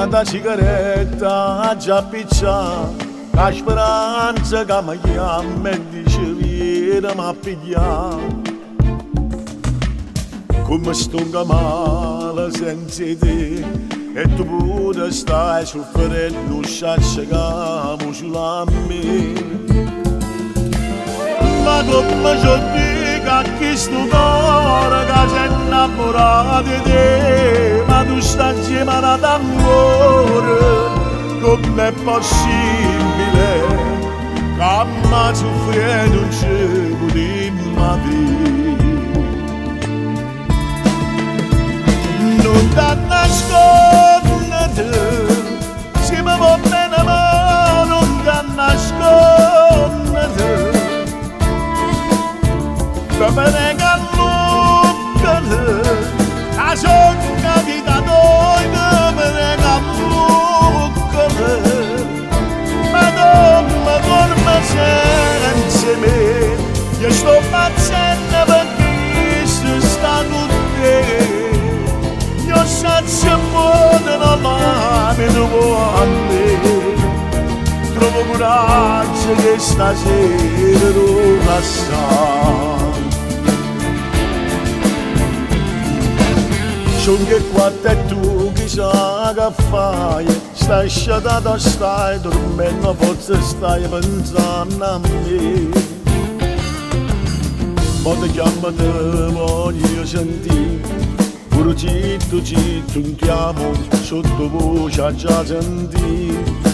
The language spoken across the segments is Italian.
Nada sigaretta già piccia, la speranza che mi chiama e dice vieni ma piglia. Come sto male senza te, e tu pure stai soffrendo, sciacciamo sulla me. Ma come ci dica che sto cuore che si è innamorato di te, ma tu stai insieme d'amore, com'è possibile che mi soffri non ci potremmo dire? Non ti nascondere, se mi va bene ma non ti nascondere. Come ne calluccare, la sogna vita noi, come ne calluccare. Ma come torna senza me, io sto pazzendo perché si sta con te. Io senza modo non mi trovo a me. Trovo coraggio che stasera non lascia. Sono che qua e tu chissà che fai, stai sciatato, stai dormendo, forse stai pensando a me. Ma ti chiamo, te voglio sentire, pure citto, un chiamo, sottovoce a già sentire.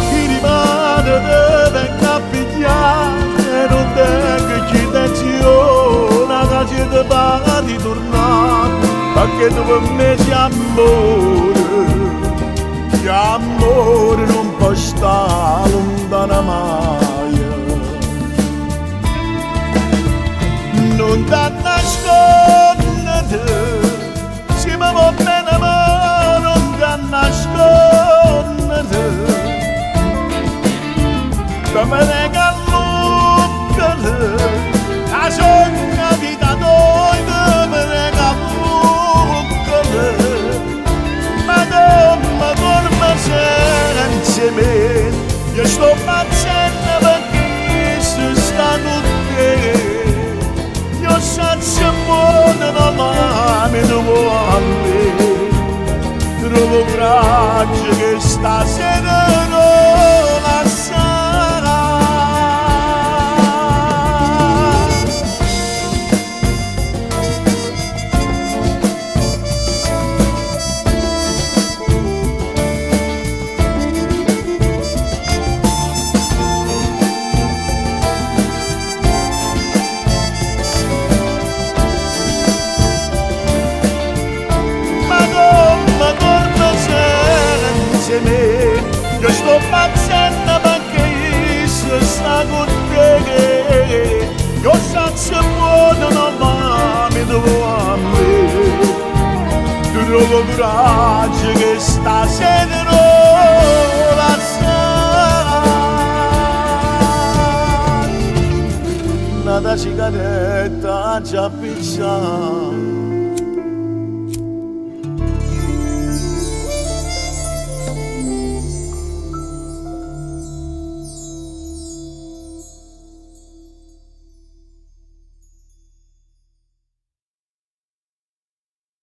Chi rimane te venga a pigliare, non tengo chi tensione, che ci te paga di tornare, perché tu per me sei amore non può stare lontano mai. Non ti nascondere, se mi va bene ma non ti nascondere. Come ne calluccare, la sogna vita noi, come ne calluccare. Ma come torna senza me, io sto pazzendo perché si sta con te. Io senza modo non mi trovo a me. Trovo coraggio che stasera non la sarà. Io sto pazzendo perché si sta con te. Io senza modo non mi trovo a me. Trovo coraggio che stasera non la sarà. Nada sigaretta già picciata,